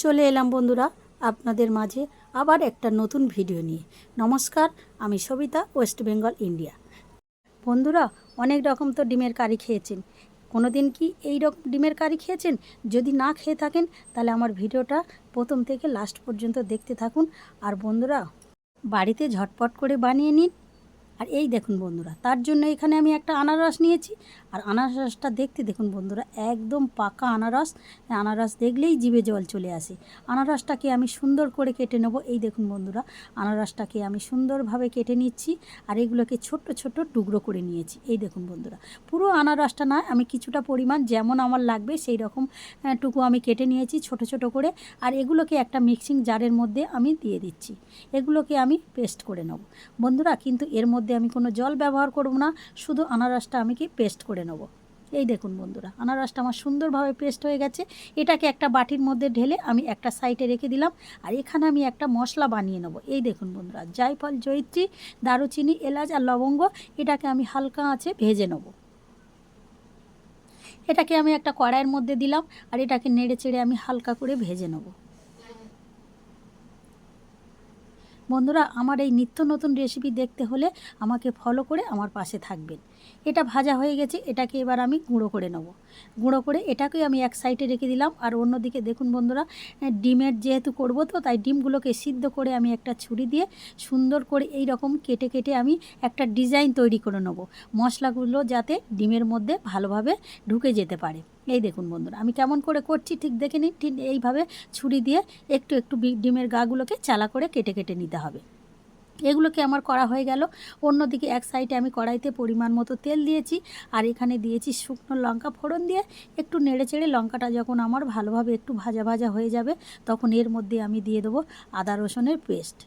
চলে এলাম বন্ধুরা আপনাদের মাঝে আবার একটা নতুন ভিডিও নিয়ে। নমস্কার, আমি সবিতা, ওয়েস্ট বেঙ্গল, ইন্ডিয়া। বন্ধুরা, অনেক রকম তো ডিমের কারি খেয়েছেন। কোনো দিন কি এই রকম ডিমের কারি খেয়েছেন? যদি না খেয়ে থাকেন তাহলে আমার ভিডিওটা প্রথম থেকে লাস্ট পর্যন্ত দেখতে থাকুন। আর বন্ধুরা, বাড়িতে ঝটপট করে বানিয়ে নিন। আর এই দেখুন বন্ধুরা, তার জন্য এখানে আমি একটা আনারস নিয়েছি। আর আনারসটা দেখতে দেখুন বন্ধুরা, একদম পাকা আনারস। আনারস দেখলেই জিভে জল চলে আসে। আনারসটাকে আমি সুন্দর করে কেটে নেব। এই দেখুন বন্ধুরা, আনারসটাকে আমি সুন্দরভাবে কেটে নিচ্ছি। আর এগুলোকে ছোট্ট ছোট্ট টুকরো করে নিয়েছি। এই দেখুন বন্ধুরা, পুরো আনারসটা না, আমি কিছুটা পরিমাণ যেমন আমার লাগবে সেই রকম টুকু আমি কেটে নিয়েছি ছোট ছোট করে। আর এগুলোকে একটা মিক্সিং জারের মধ্যে আমি দিয়ে দিচ্ছি। এগুলোকে আমি পেস্ট করে নেব বন্ধুরা। কিন্তু এর মধ্যে আমি কোনো জল ব্যবহার করব না, শুধু আনারসটা আমি কি পেস্ট করে নেব। এই দেখুন বন্ধুরা, আনারসটা আমার সুন্দরভাবে পেস্ট হয়ে গেছে। এটাকে একটা বাটির মধ্যে ঢেলে আমি একটা সাইডে রেখে দিলাম। আর এখানে আমি একটা মশলা বানিয়ে নেব। এই দেখুন বন্ধুরা, জায়ফল, জয়িত্রী, দারুচিনি, এলাচ আর লবঙ্গ, এটাকে আমি হালকা আঁচে ভেজে নেব। এটাকে আমি একটা কড়াইয়ের মধ্যে দিলাম। আর এটাকে নেড়ে চেড়ে আমি হালকা করে ভেজে নেব। বন্ধুরা, আমার এই নিত্য নতুন রেসিপি দেখতে হলে আমাকে ফলো করে আমার পাশে থাকবেন। এটা ভাজা হয়ে গেছে, এটাকে এবার আমি গুঁড়ো করে নেব। গুঁড়ো করে এটাকে আমি এক সাইডে রেখে দিলাম। আর অন্যদিকে দেখুন বন্ধুরা, ডিমের যেহেতু করব তো তাই ডিমগুলোকে সিদ্ধ করে আমি একটা ছুরি দিয়ে সুন্দর করে এই রকম কেটে কেটে আমি একটা ডিজাইন তৈরি করে নেব, মশলাগুলো যাতে ডিমের মধ্যে ভালোভাবে ঢুকে যেতে পারে। এই দেখুন বন্ধুরা, আমি কেমন করে করছি ঠিক দেখে নিন। ঠিক এইভাবে ছুরি দিয়ে একটু একটু ডিমের গাগুলোকে চালা করে কেটে কেটে নিতে হবে। এগুলোকে আমার করা হয়ে গেল। অন্যদিকে এক সাইডে আমি কড়াইতে পরিমাণ মতো তেল দিয়েছি। আর এখানে দিয়েছি শুকনো লঙ্কা ফোড়ন দিয়ে একটু নেড়ে চেড়ে লঙ্কাটা যখন আমার ভালোভাবে একটু ভাজা ভাজা হয়ে যাবে, তখন এর মধ্যে আমি দিয়ে দেবো আদা রসুনের পেস্ট।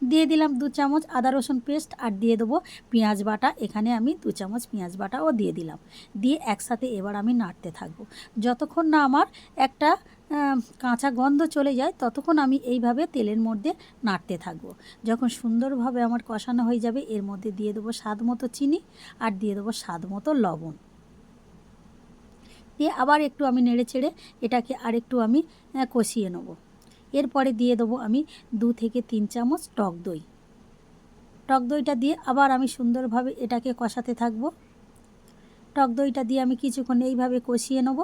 দিয়ে দিলাম 2 চামচ আদা রসুন পেস্ট। আর দিয়ে দেবো পেঁয়াজ বাটা। এখানে আমি 2 চামচ পেঁয়াজ বাটাও দিয়ে দিলাম। দিয়ে একসাথে এবার আমি নাড়তে থাকবো যতক্ষণ না আমার একটা কাঁচা গন্ধ চলে যায়, ততক্ষণ আমি এইভাবে তেলের মধ্যে নাড়তে থাকবো। যখন সুন্দরভাবে আমার কষানো হয়ে যাবে, এর মধ্যে দিয়ে দেবো স্বাদ মতো চিনি আর দিয়ে দেবো স্বাদ মতো লবণ। দিয়ে আবার একটু আমি নেড়ে চেড়ে এটাকে আর একটু আমি কষিয়ে নেব। এরপরে দিয়ে দেবো আমি 2 থেকে 3 চামচ টক দই। টক দইটা দিয়ে আবার আমি সুন্দরভাবে এটাকে কষাতে থাকবো। টক দইটা দিয়ে আমি কিছুক্ষণ এইভাবে কষিয়ে নেব।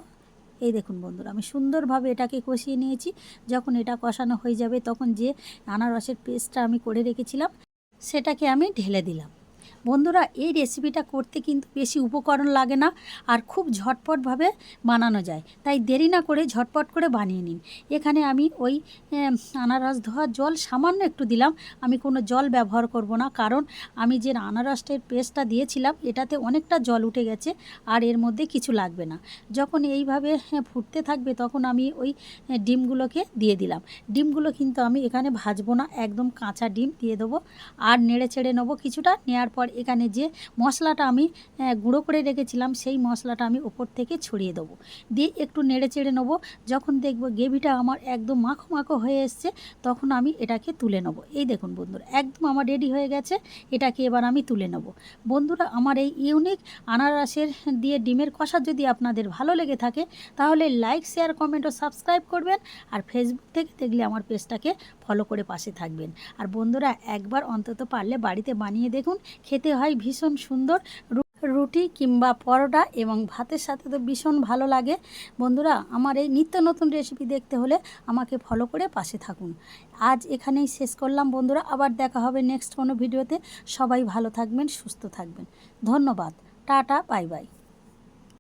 এই দেখুন বন্ধুরা, আমি সুন্দরভাবে এটাকে কষিয়ে নিয়েছি। যখন এটা কষানো হয়ে যাবে, তখন যে আনারসের পেস্টটা আমি করে রেখেছিলাম সেটাকে আমি ঢেলে দিলাম। বন্ধুরা, এই রেসিপিটা করতে কিন্তু বেশি উপকরণ লাগে না, আর খুব ঝটপটভাবে বানানো যায়। তাই দেরি না করে ঝটপট করে বানিয়ে নিন। এখানে আমি ওই আনারস ধোয়ার জল সামান্য একটু দিলাম। আমি কোনো জল ব্যবহার করব না, কারণ আমি যে আনারসের পেস্টটা দিয়েছিলাম এটাতে অনেকটা জল উঠে গেছে। আর এর মধ্যে কিছু লাগবে না। যখন এইভাবে ফুটতে থাকবে, তখন আমি ওই ডিমগুলোকে দিয়ে দিলাম। ডিমগুলো কিন্তু আমি এখানে ভাজবো না, একদম কাঁচা ডিম দিয়ে দেবো। আর নেড়ে ছেড়ে নেবো কিছুটা। নেওয়ার পর এখানে যে মশলাটা আমি গুঁড়ো করে রেখেছিলাম, সেই মশলাটা আমি ওপর থেকে ছড়িয়ে দেবো। দিয়ে একটু নেড়ে চেড়ে নেবো। যখন দেখবো গ্রেভিটা আমার একদম মাখো মাখো হয়ে এসছে, তখন আমি এটাকে তুলে নেবো। এই দেখুন বন্ধুরা, একদম আমার রেডি হয়ে গেছে। এটাকে এবার আমি তুলে নেবো। বন্ধুরা, আমার এই ইউনিক আনারসের দিয়ে ডিমের কষা যদি আপনাদের ভালো লেগে থাকে, তাহলে লাইক, শেয়ার, কমেন্ট ও সাবস্ক্রাইব করবেন। আর ফেসবুক থেকে দেখলে আমার পেজটাকে ফলো করে পাশে থাকবেন। আর বন্ধুরা, একবার অন্তত পারলে বাড়িতে বানিয়ে দেখুন, খেতে হয় ভীষণ সুন্দর। রুটি কিংবা পরোটা এবং ভাতের সাথে তো ভীষণ ভালো লাগে। বন্ধুরা, আমার এই নিত্য নতুন রেসিপি দেখতে হলে আমাকে ফলো করে পাশে থাকুন। আজ এখানেই শেষ করলাম বন্ধুরা, আবার দেখা হবে নেক্সট কোনো ভিডিওতে। সবাই ভালো থাকবেন, সুস্থ থাকবেন। ধন্যবাদ। Tata, bye bye.